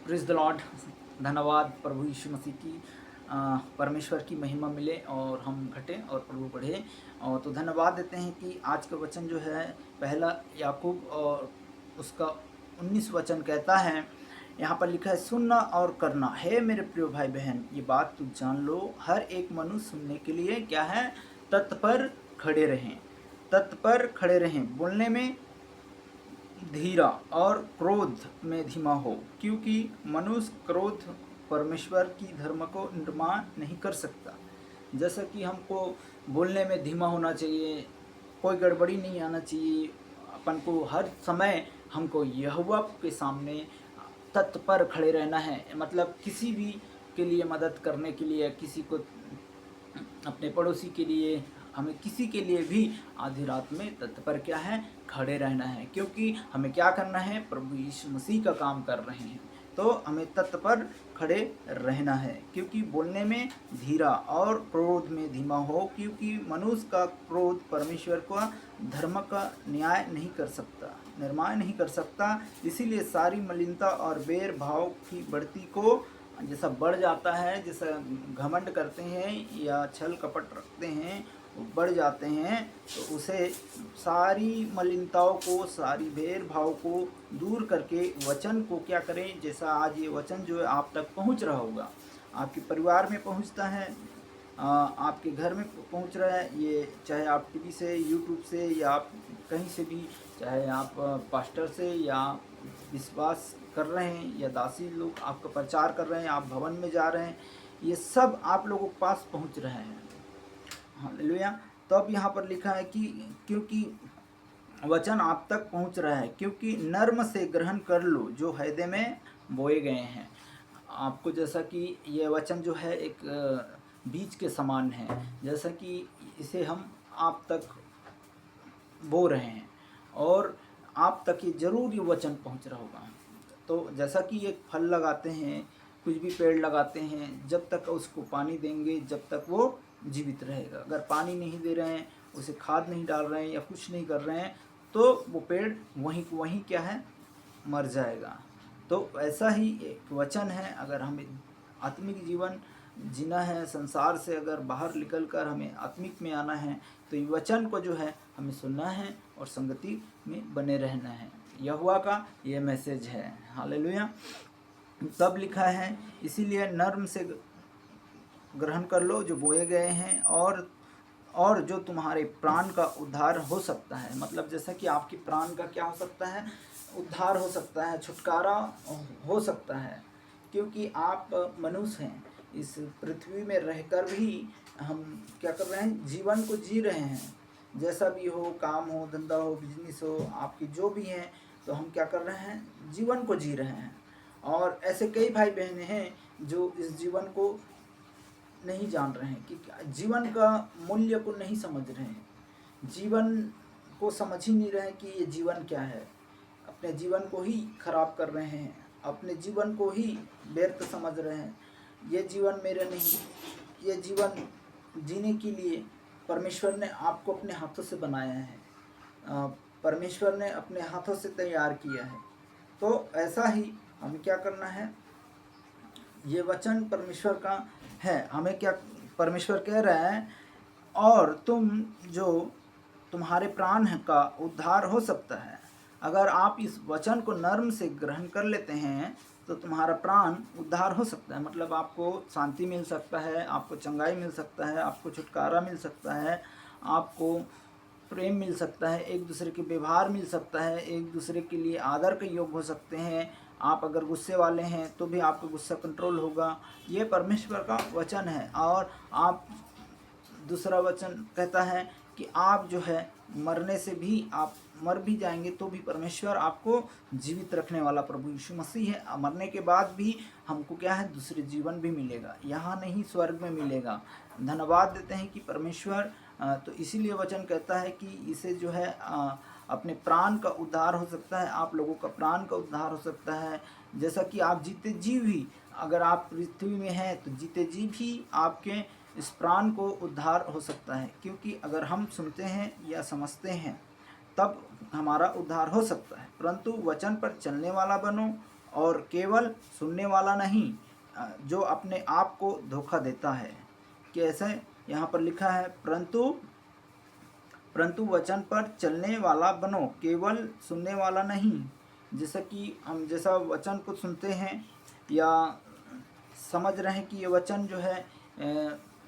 Praise the Lord. धन्यवाद प्रभु यीशु मसीह की परमेश्वर की महिमा मिले और हम घटे और प्रभु बढ़े। और तो धन्यवाद देते हैं कि आज का वचन जो है पहला याकूब और उसका 19 वचन कहता है, यहाँ पर लिखा है, सुनना और करना है मेरे प्रिय भाई बहन, ये बात तू जान लो, हर एक मनुष्य सुनने के लिए क्या है, तत्पर खड़े रहें। तत्पर खड़े रहें, बोलने में धीरा और क्रोध में धीमा हो, क्योंकि मनुष्य क्रोध परमेश्वर की धर्म को निर्माण नहीं कर सकता। जैसा कि हमको बोलने में धीमा होना चाहिए, कोई गड़बड़ी नहीं आना चाहिए, अपन को हर समय हमको यहोवा के सामने तत्पर खड़े रहना है। मतलब किसी भी के लिए मदद करने के लिए, किसी को, अपने पड़ोसी के लिए, हमें किसी के लिए भी आधी रात में तत्पर क्या है, खड़े रहना है। क्योंकि हमें क्या करना है, प्रभु यीशु मसीह का काम कर रहे हैं, तो हमें तत्पर खड़े रहना है। क्योंकि बोलने में धीरा और क्रोध में धीमा हो, क्योंकि मनुष्य का क्रोध परमेश्वर का धर्म का न्याय नहीं कर सकता, निर्माण नहीं कर सकता। इसीलिए सारी मलिनता और बैर भाव की बढ़ती को जैसा बढ़ जाता है, जैसा घमंड करते हैं या छल कपट रखते हैं, वो बढ़ जाते हैं, तो उसे सारी मलिनताओं को, सारी भेदभाव को दूर करके वचन को क्या करें, जैसा आज ये वचन जो है आप तक पहुंच रहा होगा, आपके परिवार में पहुंचता है, आपके घर में पहुंच रहा है, ये चाहे आप टीवी से, यूट्यूब से, या आप कहीं से भी, चाहे आप पास्टर से या विश्वास कर रहे हैं या दासी लोग आपका प्रचार कर रहे हैं, आप भवन में जा रहे हैं, ये सब आप लोगों के पास पहुंच रहे हैं। हालेलुया। तो अब यहाँ पर लिखा है कि क्योंकि वचन आप तक पहुंच रहा है, क्योंकि नर्म से ग्रहण कर लो जो हृदय में बोए गए हैं। आपको जैसा कि ये वचन जो है एक बीज के समान है, जैसा कि इसे हम आप तक बो रहे हैं और आप तक ये जरूर ये वचन पहुंच रहा होगा। तो जैसा कि एक फल लगाते हैं, कुछ भी पेड़ लगाते हैं, जब तक उसको पानी देंगे जब तक वो जीवित रहेगा। अगर पानी नहीं दे रहे हैं, उसे खाद नहीं डाल रहे हैं या कुछ नहीं कर रहे हैं, तो वो पेड़ वहीं वहीं क्या है, मर जाएगा। तो ऐसा ही एक वचन है, अगर हमें आत्मिक जीवन जीना है, संसार से अगर बाहर निकल कर हमें आत्मिक में आना है, तो ये वचन को जो है हमें सुनना है और संगति में बने रहना है। यहोवा का ये मैसेज है। हालेलुया। तब लिखा है, इसीलिए नर्म से ग्रहण कर लो जो बोए गए हैं, और जो तुम्हारे प्राण का उद्धार हो सकता है। मतलब जैसा कि आपके प्राण का क्या हो सकता है, उद्धार हो सकता है, छुटकारा हो सकता है। क्योंकि आप मनुष्य हैं, इस पृथ्वी में रहकर भी हम क्या कर रहे हैं, जीवन को जी रहे हैं। जैसा भी हो, काम हो, धंधा हो, बिजनेस हो, आपकी जो भी हैं, तो हम क्या कर रहे हैं, जीवन को जी रहे हैं। और ऐसे कई भाई बहनें हैं जो इस जीवन को नहीं जान रहे हैं, कि जीवन का मूल्य को नहीं समझ रहे हैं, जीवन को समझ ही नहीं रहे हैं कि ये जीवन क्या है। अपने जीवन को ही खराब कर रहे हैं, अपने जीवन को ही व्यर्थ समझ रहे हैं। ये जीवन मेरे नहीं, ये जीवन जीने के लिए परमेश्वर ने आपको अपने हाथों से बनाया है, परमेश्वर ने अपने हाथों से तैयार किया है। तो ऐसा ही हमें क्या करना है, ये वचन परमेश्वर का है। हमें क्या परमेश्वर कह रहा है, और तुम जो तुम्हारे प्राण का उद्धार हो सकता है। अगर आप इस वचन को नर्म से ग्रहण कर लेते हैं, तो तुम्हारा प्राण उद्धार हो सकता है। मतलब आपको शांति मिल सकता है, आपको चंगाई मिल सकता है, आपको छुटकारा मिल सकता है, आपको प्रेम मिल सकता है, एक दूसरे के व्यवहार मिल सकता है, एक दूसरे के लिए आदर के योग्य हो सकते हैं। आप अगर गुस्से वाले हैं तो भी आपका गुस्सा कंट्रोल होगा। ये परमेश्वर का वचन है। और आप, दूसरा वचन कहता है कि आप जो है मरने से भी, आप मर भी जाएंगे तो भी परमेश्वर आपको जीवित रखने वाला प्रभु यीशु मसीह है। मरने के बाद भी हमको क्या है, दूसरे जीवन भी मिलेगा, यहाँ नहीं स्वर्ग में मिलेगा। धन्यवाद देते हैं कि परमेश्वर, तो इसीलिए वचन कहता है कि इसे जो है अपने प्राण का उद्धार हो सकता है, आप लोगों का प्राण का उद्धार हो सकता है। जैसा कि आप जीते जी भी, अगर आप पृथ्वी में हैं तो जीते जी भी आपके इस प्राण को उद्धार हो सकता है। क्योंकि अगर हम सुनते हैं या समझते हैं तब हमारा उद्धार हो सकता है, परंतु वचन पर चलने वाला बनो और केवल सुनने वाला नहीं, जो अपने आप को धोखा देता है। कैसे? यहाँ पर लिखा है, परंतु वचन पर चलने वाला बनो, केवल सुनने वाला नहीं। जैसा कि हम जैसा वचन को सुनते हैं या समझ रहे हैं कि ये वचन जो है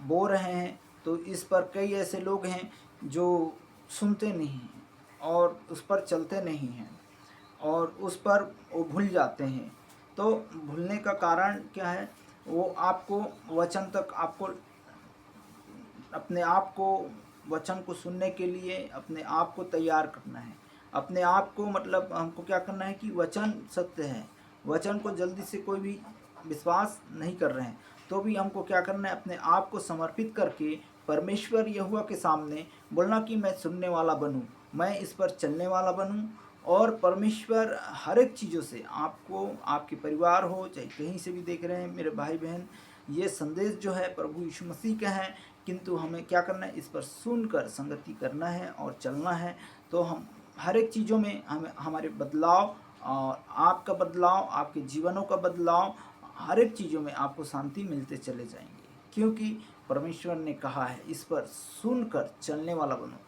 बोल रहे हैं, तो इस पर कई ऐसे लोग हैं जो सुनते नहीं हैं और उस पर चलते नहीं हैं और उस पर वो भूल जाते हैं। तो भूलने का कारण क्या है? वो आपको वचन तक, आपको अपने आप को वचन को सुनने के लिए अपने आप को तैयार करना है। अपने आप को मतलब हमको क्या करना है कि वचन सत्य है, वचन को जल्दी से कोई भी विश्वास नहीं कर रहे हैं, तो भी हमको क्या करना है? अपने आप को समर्पित करके परमेश्वर यहोवा के सामने बोलना कि मैं सुनने वाला बनूं, मैं इस पर चलने वाला बनूं। और परमेश्वर हर एक चीज़ों से आपको, आपके परिवार हो चाहे कहीं से भी देख रहे हैं मेरे भाई बहन, ये संदेश जो है प्रभु यीशु मसीह का है, किंतु हमें क्या करना है? इस पर सुनकर संगति करना है और चलना है। तो हम हर एक चीज़ों में हमें हमारे बदलाव और आपका बदलाव, आपके जीवनों का बदलाव, हर एक चीज़ों में आपको शांति मिलते चले जाएंगे, क्योंकि परमेश्वर ने कहा है इस पर सुनकर चलने वाला बनो,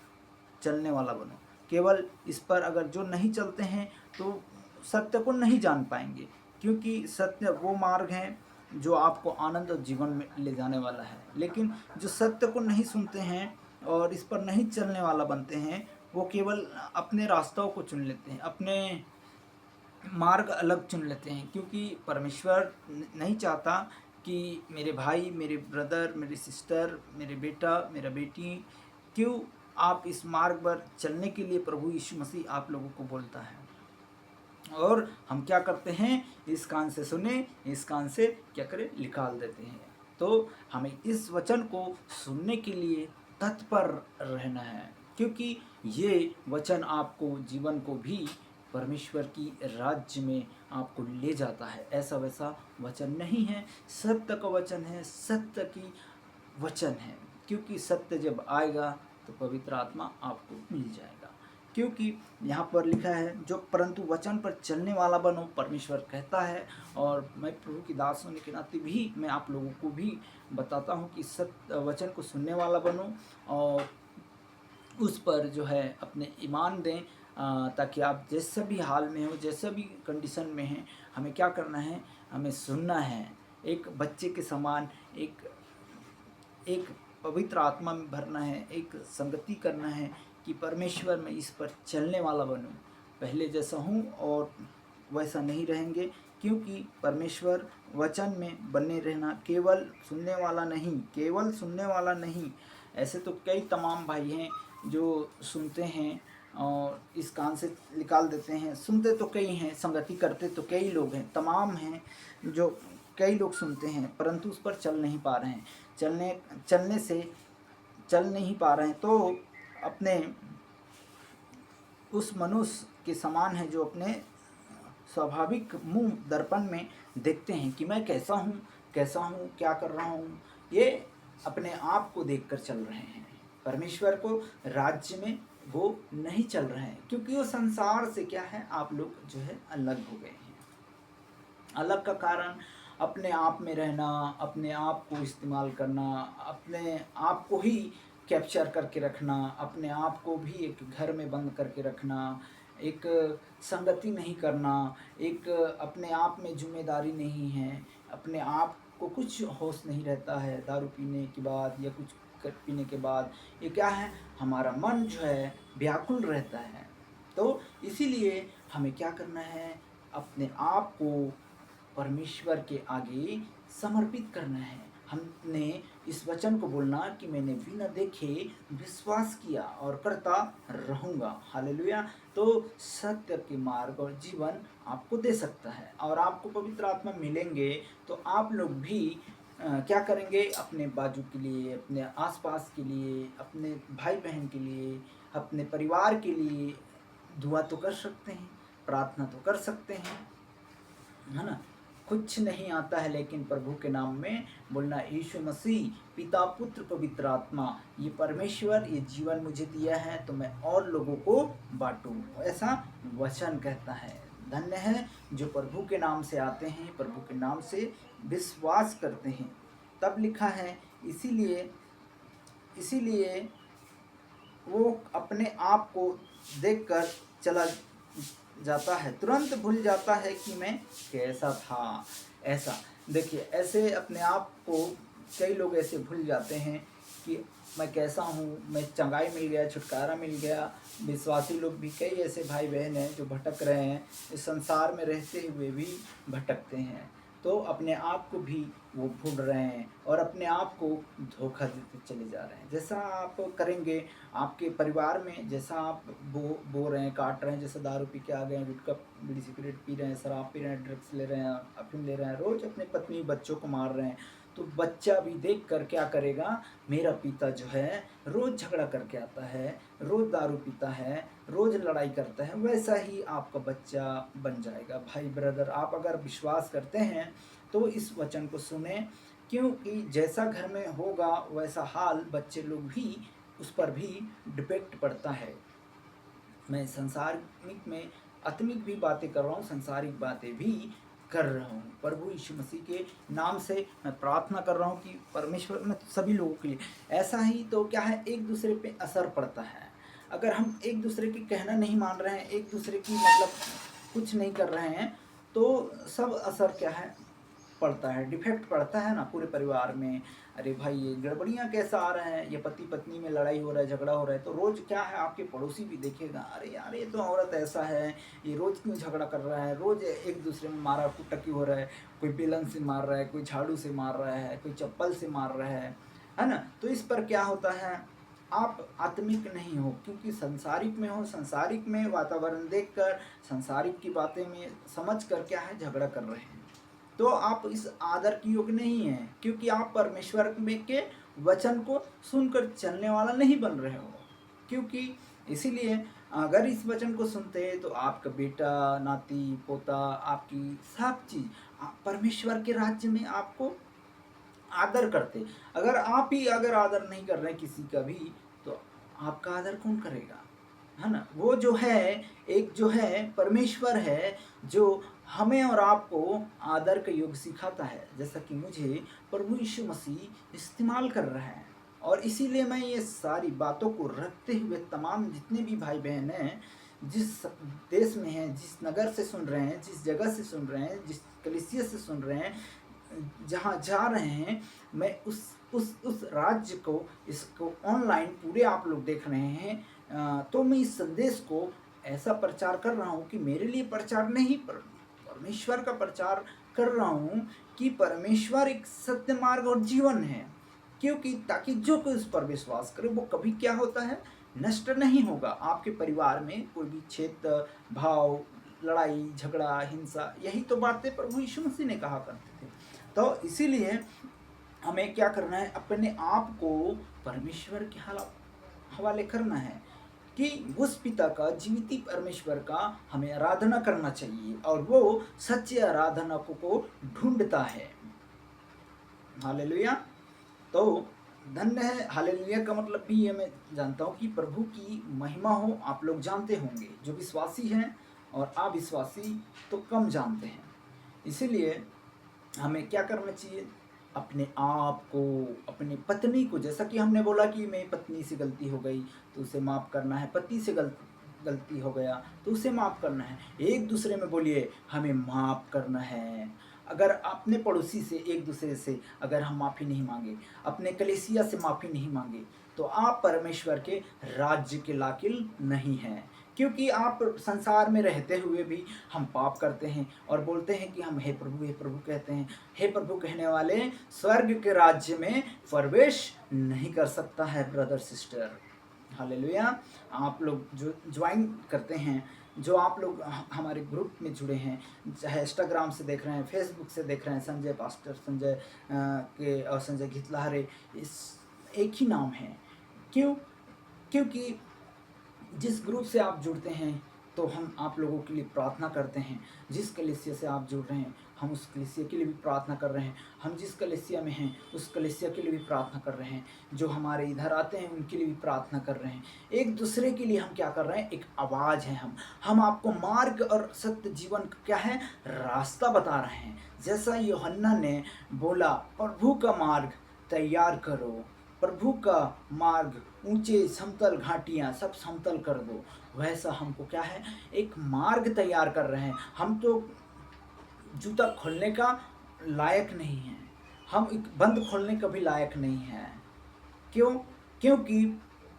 चलने वाला बनो। केवल इस पर अगर जो नहीं चलते हैं तो सत्य को नहीं जान पाएंगे, क्योंकि सत्य वो मार्ग है जो आपको आनंद और जीवन में ले जाने वाला है। लेकिन जो सत्य को नहीं सुनते हैं और इस पर नहीं चलने वाला बनते हैं, वो केवल अपने रास्तों को चुन लेते हैं, अपने मार्ग अलग चुन लेते हैं, क्योंकि परमेश्वर नहीं चाहता कि मेरे भाई, मेरे ब्रदर, मेरी सिस्टर, मेरे बेटा, मेरा बेटी, क्यों आप इस मार्ग पर चलने के लिए प्रभु यीशु मसीह आप लोगों को बोलता है। और हम क्या करते हैं? इस कान से सुने, इस कान से क्या करें? निकाल देते हैं। तो हमें इस वचन को सुनने के लिए तत्पर रहना है, क्योंकि ये वचन आपको, जीवन को भी परमेश्वर की राज्य में आपको ले जाता है। ऐसा वैसा वचन नहीं है, सत्य का वचन है, सत्य की वचन है। क्योंकि सत्य जब आएगा तो पवित्र आत्मा आपको मिल जाएगा। क्योंकि यहाँ पर लिखा है जो परंतु वचन पर चलने वाला बनो, परमेश्वर कहता है। और मैं प्रभु की दास होने के नाते भी मैं आप लोगों को भी बताता हूँ कि सत्य वचन को सुनने वाला बनो और उस पर जो है अपने ईमान दें, ताकि आप जैसे भी हाल में हो, जैसे भी कंडीशन में हैं, हमें क्या करना है? हमें सुनना है। एक बच्चे के समान एक एक पवित्र आत्मा में भरना है, एक संगति करना है कि परमेश्वर मैं इस पर चलने वाला बनूं। पहले जैसा हूं और वैसा नहीं रहेंगे, क्योंकि परमेश्वर वचन में बने रहना, केवल सुनने वाला नहीं, केवल सुनने वाला नहीं। ऐसे तो कई तमाम भाई हैं जो सुनते हैं और इस कान से निकाल देते हैं। सुनते तो कई हैं, संगति करते तो कई लोग हैं, तमाम हैं जो कई लोग सुनते हैं, परंतु उस पर चल नहीं पा रहे हैं, चलने से चल नहीं पा रहे हैं। तो अपने उस मनुष्य के समान है जो अपने स्वाभाविक मुंह दर्पण में देखते हैं कि मैं कैसा हूँ, क्या कर रहा हूँ। ये अपने आप को देखकर चल रहे हैं, परमेश्वर को राज्य में वो नहीं चल रहे हैं, क्योंकि वो संसार से क्या है, आप लोग जो है अलग हो गए हैं। अलग का कारण अपने आप में रहना, अपने आप को इस्तेमाल करना, अपने आप को ही कैप्चर करके रखना, अपने आप को भी एक घर में बंद करके रखना, एक संगति नहीं करना, एक अपने आप में जिम्मेदारी नहीं है, अपने आप को कुछ होश नहीं रहता है दारू पीने के बाद या कुछ पीने के बाद। ये क्या है? हमारा मन जो है व्याकुल रहता है। तो इसीलिए हमें क्या करना है? अपने आप को परमेश्वर के आगे समर्पित करना है। हमने इस वचन को बोलना कि मैंने बिना देखे विश्वास किया और करता रहूँगा। हालेलुया। तो सत्य के मार्ग और जीवन आपको दे सकता है, और आपको पवित्र आत्मा मिलेंगे तो आप लोग भी क्या करेंगे? अपने बाजू के लिए, अपने आसपास के लिए, अपने भाई बहन के लिए, अपने परिवार के लिए दुआ तो कर सकते हैं, प्रार्थना तो कर सकते हैं, है ना। कुछ नहीं आता है, लेकिन प्रभु के नाम में बोलना, यीशु मसीह, पिता, पुत्र, पवित्र आत्मा, ये परमेश्वर ये जीवन मुझे दिया है तो मैं और लोगों को बांटूं, ऐसा वचन कहता है। धन्य है जो प्रभु के नाम से आते हैं, प्रभु के नाम से विश्वास करते हैं। तब लिखा है, इसीलिए इसीलिए वो अपने आप को देखकर चला जाता है, तुरंत भूल जाता है कि मैं कैसा था। ऐसा देखिए, ऐसे अपने आप को कई लोग ऐसे भूल जाते हैं कि मैं कैसा हूँ, मैं चंगाई मिल गया, छुटकारा मिल गया। विश्वासी लोग भी कई ऐसे भाई बहन हैं जो भटक रहे हैं, इस संसार में रहते हुए भी भटकते हैं। तो अपने आप को भी वो भूल रहे हैं और अपने आप को धोखा देते चले जा रहे हैं। जैसा आप करेंगे, आपके परिवार में जैसा आप बो रहे हैं, काट रहे हैं, जैसे दारू पी के आ गए हैं, गुटखा बीड़ी सिगरेट पी रहे हैं, शराब पी रहे हैं, ड्रग्स ले रहे हैं, अफीम ले रहे हैं, रोज़ अपने पत्नी बच्चों को मार रहे हैं, तो बच्चा भी देख कर क्या करेगा, मेरा पिता जो है रोज़ झगड़ा करके आता है, रोज़ दारू पीता है, रोज़ लड़ाई करता है, वैसा ही आपका बच्चा बन जाएगा। भाई ब्रदर, आप अगर विश्वास करते हैं तो इस वचन को सुने, क्योंकि जैसा घर में होगा वैसा हाल बच्चे लोग भी, उस पर भी डिपेक्ट पड़ता है। मैं संसारिक में आत्मिक भी बातें कर रहा हूँ, संसारिक बातें भी कर रहा हूँ। प्रभु यीशु मसीह के नाम से मैं प्रार्थना कर रहा हूँ कि परमेश्वर में सभी लोगों के लिए ऐसा ही तो क्या है, एक दूसरे पे असर पड़ता है। अगर हम एक दूसरे की कहना नहीं मान रहे हैं, एक दूसरे की मतलब कुछ नहीं कर रहे हैं, तो सब असर क्या है पड़ता है, डिफेक्ट पड़ता है ना पूरे परिवार में। अरे भाई, ये गड़बड़ियाँ कैसा आ रहे हैं, ये पति पत्नी में लड़ाई हो रहा है, झगड़ा हो रहा है, तो रोज़ क्या है आपके पड़ोसी भी देखेगा, अरे यार ये तो औरत ऐसा है, ये रोज़ क्यों झगड़ा कर रहा है, रोज़ एक दूसरे में मारा कुटकी हो रहा है, कोई बेलन से मार रहा है, कोई झाड़ू से मार रहा है, कोई चप्पल से मार रहा है ना। तो इस पर क्या होता है, आप आत्मिक नहीं हो, क्योंकि संसारिक में हो, संसारिक में वातावरण देखकर, संसारिक की बातें में समझ कर क्या है झगड़ा कर रहे हैं, तो आप इस आदर के योग्य नहीं हैं, क्योंकि आप परमेश्वर में के वचन को सुनकर चलने वाला नहीं बन रहे हो। क्योंकि इसीलिए अगर इस वचन को सुनते तो आपका बेटा, नाती, पोता, आपकी सब चीज़ परमेश्वर के राज्य में आपको आदर करते। अगर आप ही अगर आदर नहीं कर रहे किसी का भी, तो आपका आदर कौन करेगा, है ना। वो जो है, एक जो है परमेश्वर है, जो हमें और आपको आदर का योग सिखाता है, जैसा कि मुझे प्रभु यीशु मसीह इस्तेमाल कर रहा है। और इसीलिए मैं ये सारी बातों को रखते हुए तमाम जितने भी भाई बहन हैं, जिस देश में हैं, जिस नगर से सुन रहे हैं, जिस जगह से सुन रहे हैं, जिस कलीसिया से सुन रहे हैं, जहाँ जा रहे हैं, मैं उस राज्य को, इसको ऑनलाइन पूरे आप लोग देख रहे हैं, तो मैं इस संदेश को ऐसा प्रचार कर रहा हूँ कि मेरे लिए प्रचार नहीं, परमेश्वर का प्रचार कर रहा हूँ कि परमेश्वर एक सत्य मार्ग और जीवन है। क्योंकि ताकि जो कोई उस पर विश्वास करे वो कभी क्या होता है, नष्ट नहीं होगा। आपके परिवार में कोई भी क्षेत्र भाव, लड़ाई झगड़ा, हिंसा, यही तो बातें प्रभु यीशु मसीह ने कहा करते थे। तो इसीलिए हमें क्या करना है, अपने आप को परमेश्वर के हवाले करना है कि उस पिता का, जीवित परमेश्वर का हमें आराधना करना चाहिए, और वो सच्चे आराधना को ढूंढता है। हालेलुया। तो धन्य है, हालेलुया का मतलब भी ये मैं जानता हूँ कि प्रभु की महिमा हो। आप लोग जानते होंगे, जो विश्वासी हैं और अविश्वासी तो कम जानते हैं। इसीलिए हमें क्या करना चाहिए, अपने आप को, अपनी पत्नी को, जैसा कि हमने बोला कि मेरी पत्नी से गलती हो गई तो उसे माफ़ करना है, पति से गलती हो गया तो उसे माफ़ करना है। एक दूसरे में बोलिए, हमें माफ़ करना है। अगर अपने पड़ोसी से, एक दूसरे से अगर हम माफ़ी नहीं मांगे, अपने कलीसिया से माफ़ी नहीं मांगे, तो आप परमेश्वर के राज्य के लायक नहीं हैं। क्योंकि आप संसार में रहते हुए भी हम पाप करते हैं और बोलते हैं कि हम हे प्रभु कहते हैं। हे प्रभु कहने वाले स्वर्ग के राज्य में प्रवेश नहीं कर सकता है ब्रदर सिस्टर। हालेलुया। आप लोग जो ज्वाइन करते हैं, जो आप लोग हमारे ग्रुप में जुड़े हैं, चाहे इंस्टाग्राम से देख रहे हैं, फेसबुक से देख रहे हैं, संजय पास्टर संजय के और संजय घितलहरे, इस एक ही नाम है। क्यों? क्योंकि जिस ग्रुप से आप जुड़ते हैं तो हम आप लोगों के लिए प्रार्थना करते हैं। जिस कलीसिया से आप जुड़ रहे हैं, हम उस कलीसिया के लिए भी प्रार्थना कर रहे हैं। हम जिस कलीसिया में हैं उस कलीसिया के लिए भी प्रार्थना कर रहे हैं। जो हमारे इधर आते हैं उनके लिए भी प्रार्थना कर रहे हैं। एक दूसरे के लिए हम क्या कर रहे हैं, एक आवाज़ है। हम आपको मार्ग और सत्य जीवन का क्या है, रास्ता बता रहे हैं। जैसा यूहन्ना ने बोला, प्रभु का मार्ग तैयार करो, प्रभु का मार्ग, ऊंचे समतल घाटियाँ सब समतल कर दो। वैसा हमको क्या है, एक मार्ग तैयार कर रहे हैं। हम तो जूता खोलने का लायक नहीं है, हम एक बंद खोलने का भी लायक नहीं है। क्यों? क्योंकि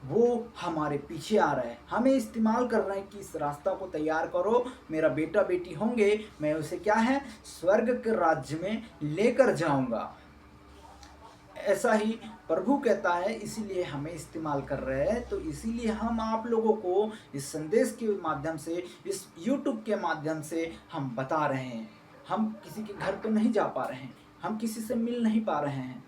वो हमारे पीछे आ रहे हैं, हमें इस्तेमाल कर रहे हैं कि इस रास्ता को तैयार करो, मेरा बेटा बेटी होंगे, मैं उसे क्या है, स्वर्ग के राज्य में लेकर जाऊंगा। ऐसा ही प्रभु कहता है, इसीलिए हमें इस्तेमाल कर रहे हैं। तो इसीलिए हम आप लोगों को इस संदेश के माध्यम से, इस YouTube के माध्यम से हम बता रहे हैं। हम किसी के घर तो नहीं जा पा रहे हैं, हम किसी से मिल नहीं पा रहे हैं,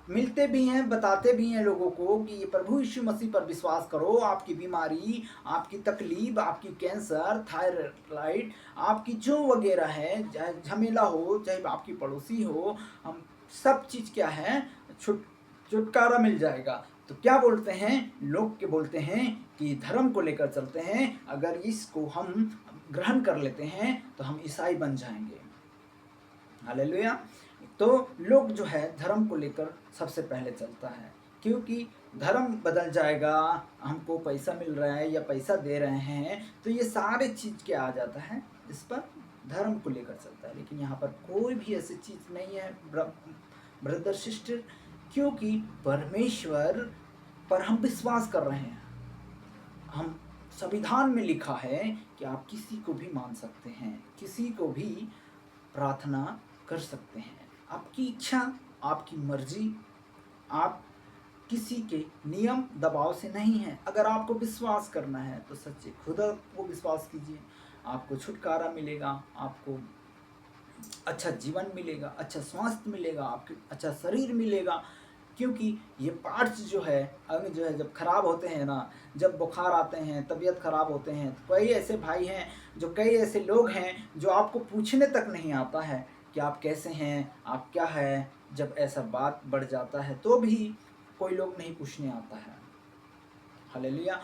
मिलते भी हैं, बताते भी हैं लोगों को कि ये प्रभु यीशु मसीह पर विश्वास करो। आपकी बीमारी, आपकी तकलीफ, आपकी कैंसर, थायराइड, आपकी जो वगैरह है, चाहे झमेला हो, चाहे आपकी पड़ोसी हो, हम सब चीज़ क्या है, छुटकारा मिल जाएगा। तो क्या बोलते हैं लोग, के बोलते हैं कि धर्म को लेकर चलते हैं, अगर इसको हम ग्रहण कर लेते हैं तो हम ईसाई बन जाएंगे। हालेलुया। तो लोग जो है धर्म को लेकर सबसे पहले चलता है, क्योंकि धर्म बदल जाएगा, हमको पैसा मिल रहा है या पैसा दे रहे हैं, तो ये सारे चीज़ क्या आ जाता है, इस पर धर्म को लेकर चलता है। लेकिन यहाँ पर कोई भी ऐसी चीज़ नहीं है ब्रदर सिस्टर, क्योंकि परमेश्वर पर हम विश्वास कर रहे हैं। हम संविधान में लिखा है कि आप किसी को भी मान सकते हैं, किसी को भी प्रार्थना कर सकते हैं, आपकी इच्छा, आपकी मर्जी, आप किसी के नियम दबाव से नहीं है। अगर आपको विश्वास करना है तो सच्चे खुदा को विश्वास कीजिए, आपको छुटकारा मिलेगा, आपको अच्छा जीवन मिलेगा, अच्छा स्वास्थ्य मिलेगा, आपके अच्छा शरीर मिलेगा। क्योंकि ये पार्ट्स जो है, अंग जो है, जब खराब होते हैं ना, जब बुखार आते हैं, तबीयत खराब होते हैं, तो कई ऐसे भाई हैं, जो कई ऐसे लोग हैं जो आपको पूछने तक नहीं आता है कि आप कैसे हैं, आप क्या है। जब ऐसा बात बढ़ जाता है तो भी कोई लोग नहीं पूछने आता है। हालेलुया।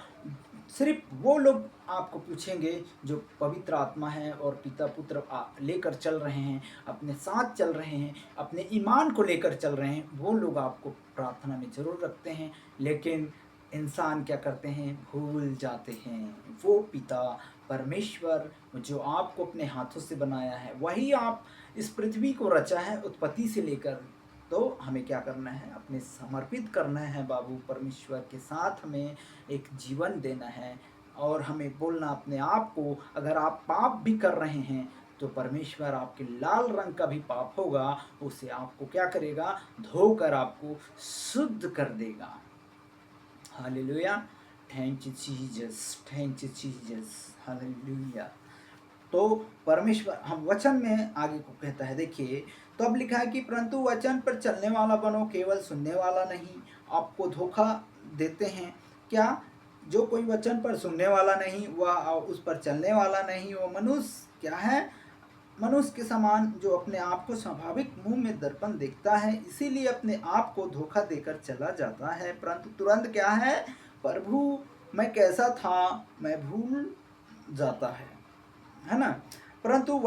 सिर्फ वो लोग आपको पूछेंगे जो पवित्र आत्मा है और पिता पुत्र लेकर चल रहे हैं, अपने साथ चल रहे हैं, अपने ईमान को लेकर चल रहे हैं, वो लोग आपको प्रार्थना में ज़रूर रखते हैं। लेकिन इंसान क्या करते हैं, भूल जाते हैं। वो पिता परमेश्वर जो आपको अपने हाथों से बनाया है, वही आप इस पृथ्वी को रचा है उत्पत्ति से लेकर। तो हमें क्या करना है, अपने समर्पित करना है बाबू परमेश्वर के साथ, हमें एक जीवन देना है। और हमें बोलना अपने आप को, अगर आप पाप भी कर रहे हैं तो परमेश्वर आपके लाल रंग का भी पाप होगा, उसे आपको क्या करेगा, धोकर आपको शुद्ध कर देगा। Hallelujah. Thank you Jesus, thank you Jesus, hallelujah. तो परमेश्वर हम वचन में आगे को कहता है, देखिए, तो अब लिखा है कि परंतु वचन पर चलने वाला बनो, केवल सुनने वाला नहीं। आपको धोखा देते हैं क्या? जो कोई वचन पर सुनने वाला नहीं, वह उस पर चलने वाला नहीं, वो मनुष्य क्या है, मनुष्य के समान, जो अपने आप को स्वाभाविक मुंह में दर्पण देखता है, इसीलिए अपने आप को धोखा देकर चला जाता है, परंतु तुरंत क्या है, प्रभु मैं कैसा था मैं भूल जाता है ना। परंतु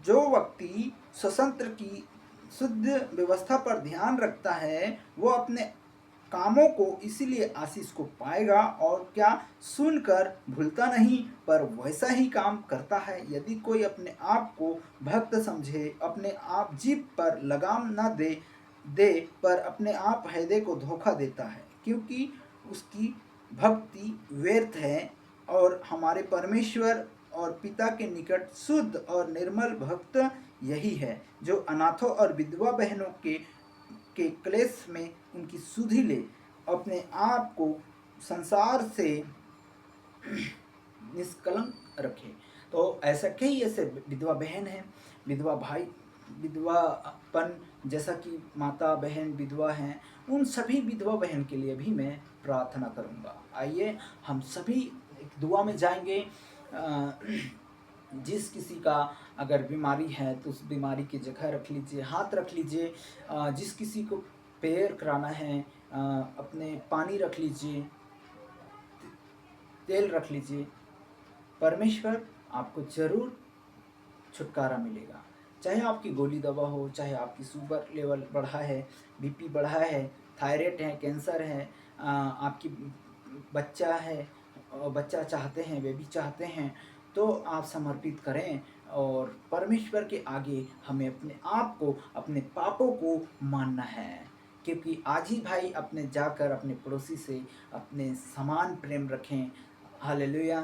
जो व्यक्ति स्वतंत्र की शुद्ध व्यवस्था पर ध्यान रखता है, वो अपने कामों को इसीलिए आशीष को पाएगा, और क्या, सुनकर भूलता नहीं पर वैसा ही काम करता है। यदि कोई अपने आप को भक्त समझे, अपने आप जीभ पर लगाम न दे पर अपने आप हृदय को धोखा देता है, क्योंकि उसकी भक्ति व्यर्थ है। और हमारे परमेश्वर और पिता के निकट शुद्ध और निर्मल भक्त यही है, जो अनाथों और विधवा बहनों के क्लेश में उनकी सुधि ले, अपने आप को संसार से निष्कलंक रखे। तो ऐसा कई ऐसे विधवा बहन हैं, विधवा भाई, विधवापन, जैसा कि माता बहन विधवा हैं, उन सभी विधवा बहन के लिए भी मैं प्रार्थना करूंगा। आइए हम सभी एक दुआ में जाएंगे। अ, जिस किसी का अगर बीमारी है तो उस बीमारी की जगह रख लीजिए, हाथ रख लीजिए। जिस किसी को प्रेयर कराना है, अपने पानी रख लीजिए, तेल रख लीजिए। परमेश्वर आपको जरूर छुटकारा मिलेगा। चाहे आपकी गोली दवा हो, चाहे आपकी शुगर लेवल बढ़ा है, बीपी बढ़ा है, थायराइड है, कैंसर है, आपकी बच्चा है, बच्चा चाहते हैं, वे भी चाहते हैं, तो आप समर्पित करें और परमेश्वर के आगे हमें अपने आप को, अपने पापों को मानना है। क्योंकि आज ही भाई अपने जाकर अपने पड़ोसी से अपने समान प्रेम रखें। हालेलुया।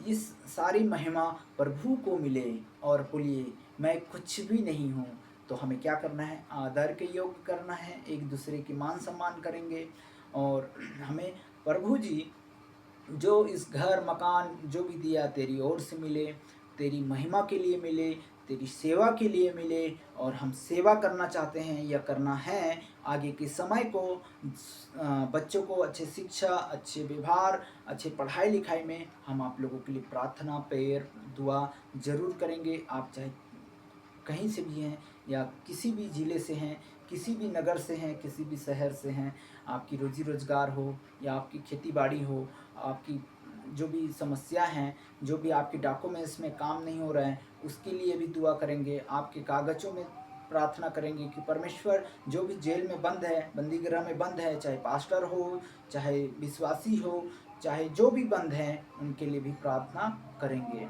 इस सारी महिमा प्रभु को मिले और बोलिए मैं कुछ भी नहीं हूँ। तो हमें क्या करना है? आदर के योग्य करना है, एक दूसरे की मान सम्मान करेंगे और हमें प्रभु जी जो इस घर मकान जो भी दिया तेरी ओर से मिले, तेरी महिमा के लिए मिले, तेरी सेवा के लिए मिले। और हम सेवा करना चाहते हैं या करना है आगे के समय को, बच्चों को अच्छे शिक्षा, अच्छे व्यवहार, अच्छे पढ़ाई लिखाई में हम आप लोगों के लिए प्रार्थना, प्रेयर, दुआ ज़रूर करेंगे। आप चाहे कहीं से भी हैं या किसी भी ज़िले से हैं, किसी भी नगर से हैं, किसी भी शहर से हैं, आपकी रोजी रोज़गार हो या आपकी खेती बाड़ी हो, आपकी जो भी समस्या हैं, जो भी आपके डॉक्यूमेंट्स में काम नहीं हो रहा है, उसके लिए भी दुआ करेंगे। आपके कागज़ों में प्रार्थना करेंगे कि परमेश्वर जो भी जेल में बंद है, बंदी गृह में बंद है, चाहे पास्टर हो, चाहे विश्वासी हो, चाहे जो भी बंद हैं, उनके लिए भी प्रार्थना करेंगे।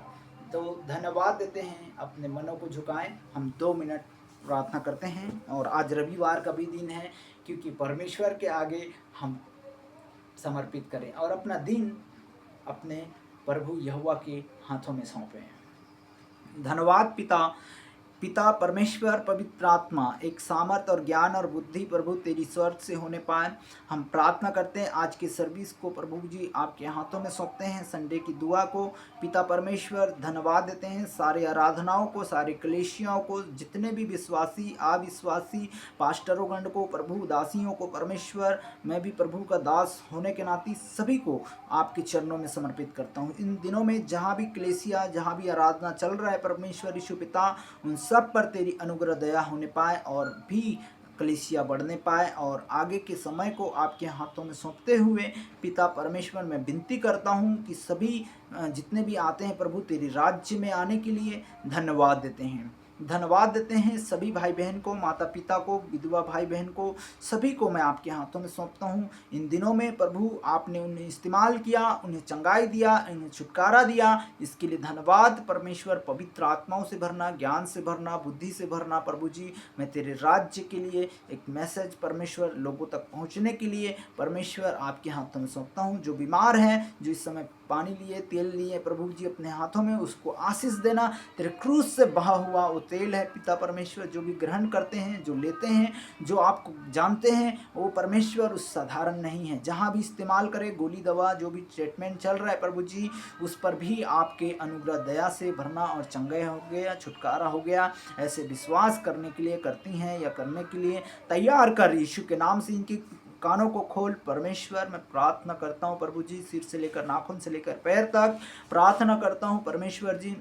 तो धन्यवाद देते हैं, अपने मनों को झुकाएं, हम 2 मिनट प्रार्थना करते हैं। और आज रविवार का भी दिन है, क्योंकि परमेश्वर के आगे हम समर्पित करें और अपना दिन अपने प्रभु यहोवा के हाथों में सौंपें। धन्यवाद पिता परमेश्वर पवित्र आत्मा, एक सामर्थ और ज्ञान और बुद्धि प्रभु तेरी स्वर्ग से होने पाए। हम प्रार्थना करते हैं आज की सर्विस को प्रभु जी आपके हाथों में सौंपते हैं, संडे की दुआ को। पिता परमेश्वर धन्यवाद देते हैं सारे आराधनाओं को, सारे कलेशियों को, जितने भी विश्वासी अविश्वासी पास्टरों गण को, प्रभु दासियों को परमेश्वर, मैं भी प्रभु का दास होने के नाते सभी को आपके चरणों में समर्पित करता हूँ। इन दिनों में जहाँ भी कलेसिया, जहाँ भी आराधना चल रहा है परमेश्वर यीशु पिता, उन सब पर तेरी अनुग्रह दया होने पाए और भी कलीसिया बढ़ने पाए। और आगे के समय को आपके हाथों में सौंपते हुए पिता परमेश्वर मैं विनती करता हूँ कि सभी जितने भी आते हैं प्रभु तेरे राज्य में आने के लिए धन्यवाद देते हैं। धन्यवाद देते हैं सभी भाई बहन को, माता पिता को, विधवा भाई बहन को, सभी को मैं आपके हाथों में सौंपता हूँ। इन दिनों में प्रभु आपने उन्हें इस्तेमाल किया, उन्हें चंगाई दिया, उन्हें छुटकारा दिया, इसके लिए धन्यवाद। परमेश्वर पवित्र आत्माओं से भरना, ज्ञान से भरना, बुद्धि से भरना प्रभु जी। मैं तेरे राज्य के लिए एक मैसेज परमेश्वर लोगों तक पहुँचने के लिए परमेश्वर आपके हाथों में सौंपता हूँ। जो बीमार हैं, जो इस समय पानी लिए, तेल लिए प्रभु जी अपने हाथों में, उसको आशीष देना। तेरे क्रूस से बहा हुआ वो तेल है पिता परमेश्वर, जो भी ग्रहण करते हैं, जो लेते हैं, जो आपको जानते हैं, वो परमेश्वर उस साधारण नहीं है। जहाँ भी इस्तेमाल करे, गोली दवा जो भी ट्रीटमेंट चल रहा है प्रभु जी, उस पर भी आपके अनुग्रह दया से भरना और चंगाई हो गया, छुटकारा हो गया, ऐसे विश्वास करने के लिए, करती हैं या करने के लिए तैयार कर। यीशु के नाम से इनकी कानों को खोल परमेश्वर। मैं प्रार्थना करता हूँ प्रभु जी, सिर से लेकर नाखून से लेकर पैर तक प्रार्थना करता हूँ परमेश्वर जी,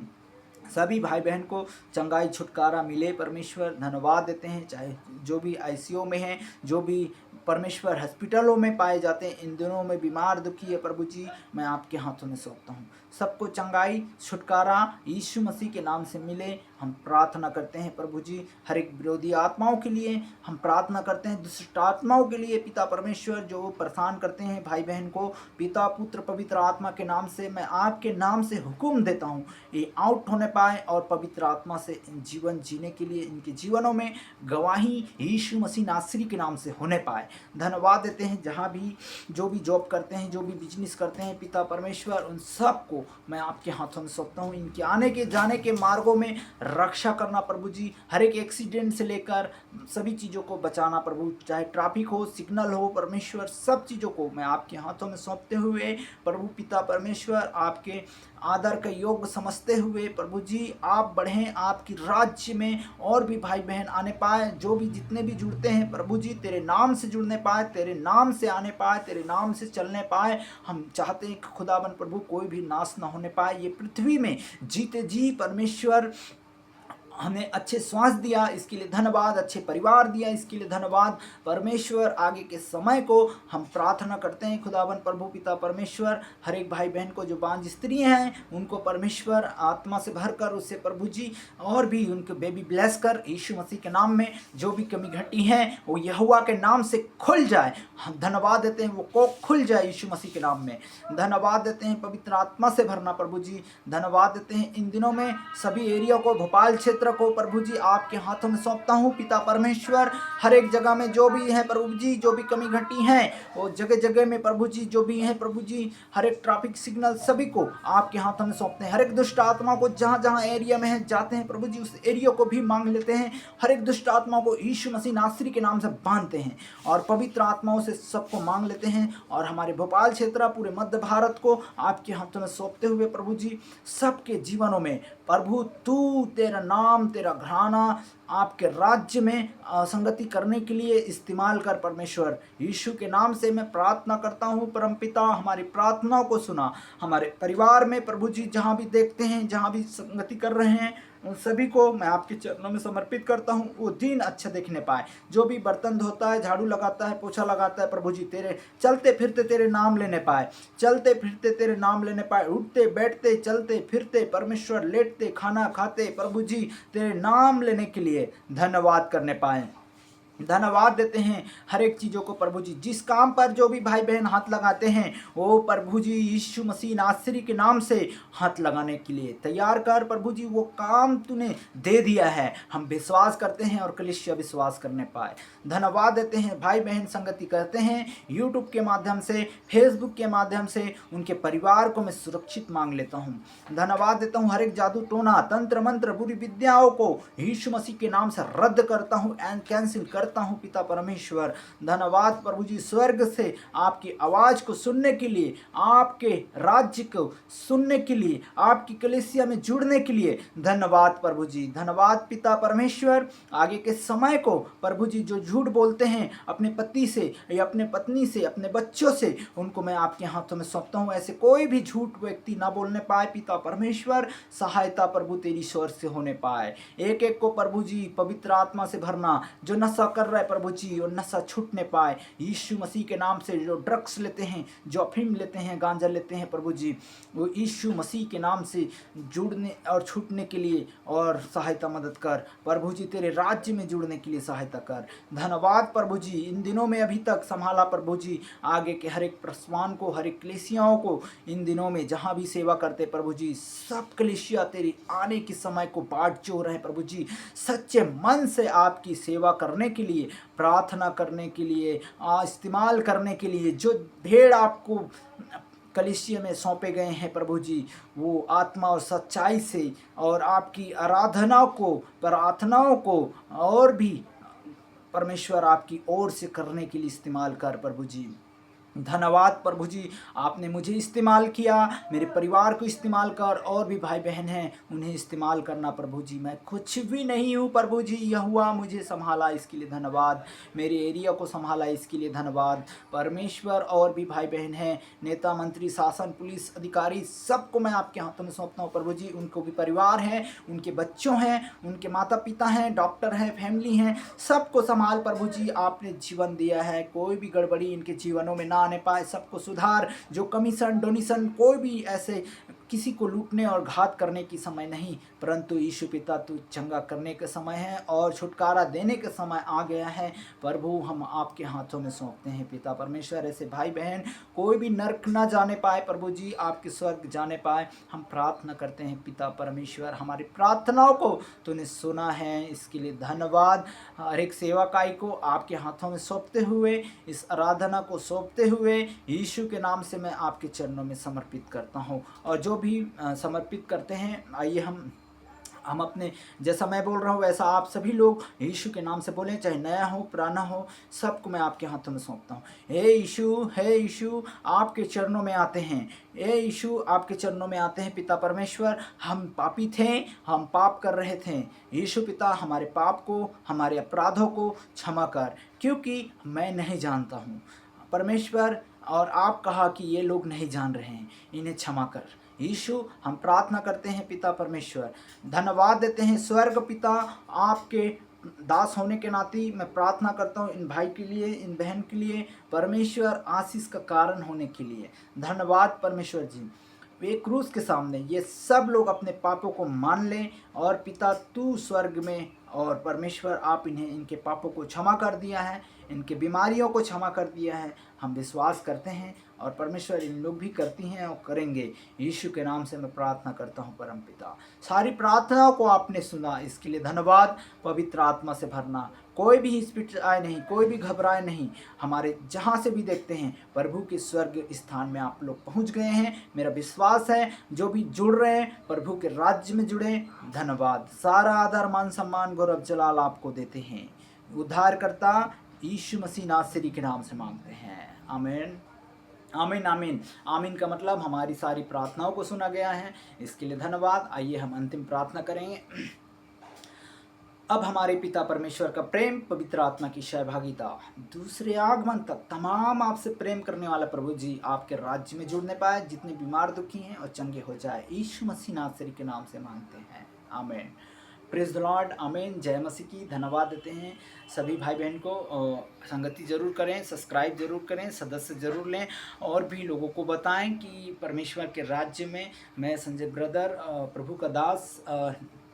सभी भाई बहन को चंगाई छुटकारा मिले परमेश्वर। धन्यवाद देते हैं, चाहे जो भी आईसीयू में हैं, जो भी परमेश्वर हॉस्पिटलों में पाए जाते हैं, इन दिनों में बीमार दुखी है प्रभु जी, मैं आपके हाथों में सौंपता हूँ। सबको चंगाई छुटकारा यीशु मसीह के नाम से मिले, हम प्रार्थना करते हैं प्रभु जी। हर एक विरोधी आत्माओं के लिए हम प्रार्थना करते हैं, दुष्ट आत्माओं के लिए पिता परमेश्वर जो परेशान करते हैं भाई बहन को, पिता पुत्र पवित्र आत्मा के नाम से मैं आपके नाम से हुक्म देता हूँ, ये आउट होने पाए और पवित्र आत्मा से जीवन जीने के लिए इनके जीवनों में गवाही यीशु मसीह नासरी के नाम से होने पाए। धन्यवाद देते हैं जहाँ भी जो भी जॉब करते हैं, जो भी बिजनेस करते हैं पिता परमेश्वर, उन सब को मैं आपके हाथों में सौंपता हूँ। इनके आने के जाने के मार्गों में रक्षा करना प्रभु जी, हर एक एक्सीडेंट से लेकर सभी चीज़ों को बचाना प्रभु, चाहे ट्रैफिक हो, सिग्नल हो परमेश्वर, सब चीज़ों को मैं आपके हाथों में सौंपते हुए प्रभु पिता परमेश्वर, आपके आदर का योग्य समझते हुए प्रभु जी, आप बढ़ें, आपकी राज्य में और भी भाई बहन आने पाए, जो भी जितने भी जुड़ते हैं प्रभु जी, तेरे नाम से जुड़ने पाए, तेरे नाम से आने पाए, तेरे नाम से चलने पाए। हम चाहते हैं कि खुदाबंद प्रभु कोई भी नाश ना होने पाए, ये पृथ्वी में जीते जी परमेश्वर हमें अच्छे श्वास दिया, इसके लिए धन्यवाद, अच्छे परिवार दिया, इसके लिए धन्यवाद परमेश्वर। आगे के समय को हम प्रार्थना करते हैं खुदावन प्रभु पिता परमेश्वर, हर एक भाई बहन को जो बांझ स्त्री हैं उनको परमेश्वर आत्मा से भर कर उससे प्रभु जी और भी उनको बेबी ब्लेस कर, यीशु मसीह के नाम में जो भी कमी घटी है वो यहोवा के नाम से खुल जाए। हम धन्यवाद देते हैं, वो को खुल जाए यीशु मसीह के नाम में। धन्यवाद देते हैं पवित्र आत्मा से भरना प्रभु जी, धन्यवाद देते हैं इन दिनों में सभी एरिया को, भोपाल क्षेत्र को प्रभु जी आपके हाथों में सौंपता हूँ पिता परमेश्वर। हर एक जगह में जो भी है प्रभु जी, जो भी कमी घटी है वो जगह जगह में प्रभु जी जो भी है प्रभु जी, हर एक ट्रैफिक सिग्नल सभी को आपके हाथों में सौंपते हैं। हर एक दुष्ट आत्मा को जहाँ जहाँ एरिया में है जाते हैं प्रभु जी, उस एरिया को भी मांग लेते हैं। हर एक दुष्ट आत्मा को यीशु मसीह नासरी के नाम से बांधते हैं और पवित्र आत्माओं से सबको मांग लेते हैं। और हमारे भोपाल क्षेत्र, पूरे मध्य भारत को आपके हाथों में सौंपते हुए प्रभु जी, सबके जीवनों में प्रभु तू, तेरा नाम, तेरा घराना आपके राज्य में संगति करने के लिए इस्तेमाल कर परमेश्वर। यीशु के नाम से मैं प्रार्थना करता हूँ परमपिता, हमारी प्रार्थनाओं को सुना। हमारे परिवार में प्रभु जी जहाँ भी देखते हैं, जहाँ भी संगति कर रहे हैं, उन सभी को मैं आपके चरणों में समर्पित करता हूँ। वो दिन अच्छा देखने पाए, जो भी बर्तन धोता है, झाड़ू लगाता है, पोछा लगाता है प्रभु जी, तेरे चलते फिरते तेरे नाम लेने पाए, चलते फिरते तेरे नाम लेने पाए, उठते बैठते चलते फिरते परमेश्वर, लेटते खाना खाते प्रभु जी तेरे नाम लेने के लिए धन्यवाद करने पाए। धन्यवाद देते हैं हर एक चीज़ों को प्रभु जी, जिस काम पर जो भी भाई बहन हाथ लगाते हैं वो प्रभु जी यीशु मसीह नासरी के नाम से हाथ लगाने के लिए तैयार कर प्रभु जी। वो काम तूने दे दिया है, हम विश्वास करते हैं और कलीसिया विश्वास करने पाए। धन्यवाद देते हैं भाई बहन संगति करते हैं यूट्यूब के माध्यम से, फेसबुक के माध्यम से, उनके परिवार को मैं सुरक्षित मांग लेता हूँ। धन्यवाद देता हूँ हर एक जादू टोना, तंत्र मंत्र, बुरी विद्याओं को यीशु मसीह के नाम से रद्द करता हूँ एंड कैंसिल करता हूं पिता परमेश्वर। धन्यवाद प्रभु जी, स्वर्ग से आपकी आवाज को सुनने के लिए, आपके राज्य को सुनने के लिए, आपकी कलीसिया में जुड़ने के लिए धन्यवाद प्रभु जी। धन्यवाद पिता परमेश्वर। आगे के समय को प्रभु जी जो झूठ बोलते हैं अपने पति से या अपने पत्नी से, अपने बच्चों से, उनको मैं आपके हाथों में सौंपता हूं। ऐसे कोई भी झूठ व्यक्ति ना बोलने पाए पिता परमेश्वर। सहायता प्रभु तेरी स्वर से होने पाए। एक एक को प्रभु जी पवित्र आत्मा से भरना, जो नशा कर रहा है प्रभु जी और नशा छूटने पाए यीशु मसीह के नाम से। जो ड्रग्स लेते हैं, जो अफीम लेते हैं, गांजा लेते हैं प्रभु जी, वो यीशु मसीह के नाम से जुड़ने और छूटने के लिए और सहायता मदद कर प्रभु जी, तेरे राज्य में जुड़ने के लिए सहायता कर। धन्यवाद प्रभु जी, इन दिनों में अभी तक संभाला प्रभु जी, आगे के हर एक प्रसवान को, हर एक कलीसियाओं को इन दिनों में जहाँ भी सेवा करते प्रभु जी, सब कलीसिया तेरी आने के समय को बाट जोह रहे हैं प्रभु जी। सच्चे मन से आपकी सेवा करने के लिए, प्रार्थना करने के लिए, इस्तेमाल करने के लिए, जो भेड़ आपको कलीसिया में सौंपे गए हैं प्रभु जी, वो आत्मा और सच्चाई से और आपकी आराधना को, प्रार्थनाओं को और भी परमेश्वर आपकी ओर से करने के लिए इस्तेमाल कर प्रभु जी। धन्यवाद प्रभु जी, आपने मुझे इस्तेमाल किया, मेरे परिवार को इस्तेमाल कर, और भी भाई बहन हैं उन्हें इस्तेमाल करना प्रभु जी। मैं कुछ भी नहीं हूँ प्रभु जी, यहोवा मुझे संभाला इसके लिए धन्यवाद, मेरे एरिया को संभाला इसके लिए धन्यवाद परमेश्वर। और भी भाई बहन हैं, नेता मंत्री, शासन, पुलिस अधिकारी, सबको मैं आपके हाथों में सौंपता हूँ प्रभु जी। उनको भी परिवार हैं, उनके बच्चों हैं, उनके माता पिता हैं, डॉक्टर हैं, फैमिली हैं, सबको संभाल प्रभु जी। आपने जीवन दिया है, कोई भी गड़बड़ी इनके जीवनों में ना आने पाए, सबको सुधार। जो कमीशन, डोनेशन, कोई भी ऐसे किसी को लूटने और घात करने की समय नहीं, परंतु यीशु पिता तू चंगा करने के समय है और छुटकारा देने के समय आ गया है प्रभु। हम आपके हाथों में सौंपते हैं पिता परमेश्वर। ऐसे भाई बहन कोई भी नर्क ना जाने पाए प्रभु जी, आपके स्वर्ग जाने पाए, हम प्रार्थना करते हैं पिता परमेश्वर। हमारी प्रार्थनाओं को तूने सुना है, इसके लिए धन्यवाद। हर एक सेवाकाई को आपके हाथों में सौंपते हुए, इस आराधना को सौंपते हुए यीशु के नाम से मैं आपके चरणों में समर्पित करता हूँ। और जो भी समर्पित करते हैं, आइए हम हम अपने, जैसा मैं बोल रहा हूँ वैसा आप सभी लोग यीशु के नाम से बोलें, चाहे नया हो पुराना हो, सबको मैं आपके हाथों में सौंपता हूँ। हे यीशु आपके चरणों में आते हैं। हे यीशु आपके चरणों में आते हैं पिता परमेश्वर। हम पापी थे, हम पाप कर रहे थे। यीशु पिता हमारे पाप को, हमारे अपराधों को क्षमा कर, क्योंकि मैं नहीं जानता हूँ परमेश्वर, और आप कहा कि ये लोग नहीं जान रहे हैं, इन्हें क्षमा कर। यीशु हम प्रार्थना करते हैं पिता परमेश्वर, धन्यवाद देते हैं स्वर्ग पिता, आपके दास होने के नाते मैं प्रार्थना करता हूँ इन भाई के लिए, इन बहन के लिए, परमेश्वर आशीष का कारण होने के लिए धन्यवाद परमेश्वर जी। वे क्रूस के सामने ये सब लोग अपने पापों को मान लें, और पिता तू स्वर्ग में, और परमेश्वर आप इन्हें इनके पापों को क्षमा कर दिया है, इनके बीमारियों को क्षमा कर दिया है, हम विश्वास करते हैं, और परमेश्वर इन लोग भी करती हैं और करेंगे। यीशु के नाम से मैं प्रार्थना करता हूँ परम पिता। सारी प्रार्थनाओं को आपने सुना, इसके लिए धन्यवाद। पवित्र आत्मा से भरना, कोई भी हिचकिचाए नहीं, कोई भी घबराए नहीं। हमारे जहाँ से भी देखते हैं प्रभु के स्वर्ग स्थान में आप लोग पहुँच गए हैं। मेरा विश्वास है जो भी जुड़ रहे हैं प्रभु के राज्य में जुड़े। धन्यवाद। सारा आदर मान सम्मान गौरव जलाल आपको देते हैं। उद्धारकर्ता यीशु मसीह नासरी के नाम से मांगते हैं, आमीन आमीन आमीन। आमीन का मतलब हमारी सारी प्रार्थनाओं को सुना गया है, इसके लिए धन्यवाद। आइए हम अंतिम प्रार्थना करेंगे। अब हमारे पिता परमेश्वर का प्रेम, पवित्र आत्मा की सहभागिता, दूसरे आगमन तक तमाम आपसे प्रेम करने वाला प्रभु जी आपके राज्य में जुड़ने पाए, जितने बीमार दुखी हैं और चंगे हो जाए, यीशु मसीह नासरी के नाम से मांगते हैं, आमीन। प्रेज द लॉर्ड, आमीन। जय मसीह की। धन्यवाद देते हैं सभी भाई बहन को। संगति जरूर करें, सब्सक्राइब जरूर करें, सदस्य जरूर लें, और भी लोगों को बताएं कि परमेश्वर के राज्य में मैं संजय ब्रदर प्रभु का दास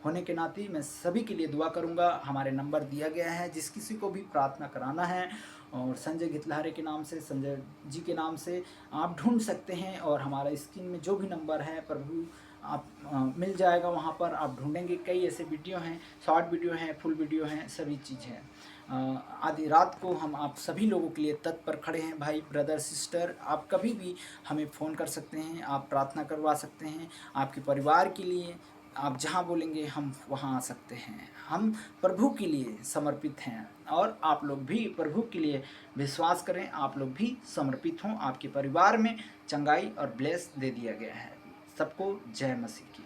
होने के नाते मैं सभी के लिए दुआ करूंगा। हमारे नंबर दिया गया है, जिस किसी को भी प्रार्थना कराना है, और संजय गितलहरे के नाम से, संजय जी के नाम से आप ढूंढ सकते हैं, और हमारा स्क्रीन में जो भी नंबर है प्रभु आप मिल जाएगा, वहाँ पर आप ढूंढेंगे। कई ऐसे वीडियो हैं, शॉर्ट वीडियो हैं, फुल वीडियो हैं, सभी चीज़ हैं। आधी रात को हम आप सभी लोगों के लिए तत्पर खड़े हैं। भाई ब्रदर सिस्टर, आप कभी भी हमें फ़ोन कर सकते हैं, आप प्रार्थना करवा सकते हैं आपके परिवार के लिए। आप जहाँ बोलेंगे हम वहाँ आ सकते हैं। हम प्रभु के लिए समर्पित हैं, और आप लोग भी प्रभु के लिए विश्वास करें, आप लोग भी समर्पित हों। आपके परिवार में चंगाई और ब्लेस दे दिया गया है। सबको जय मसीह की।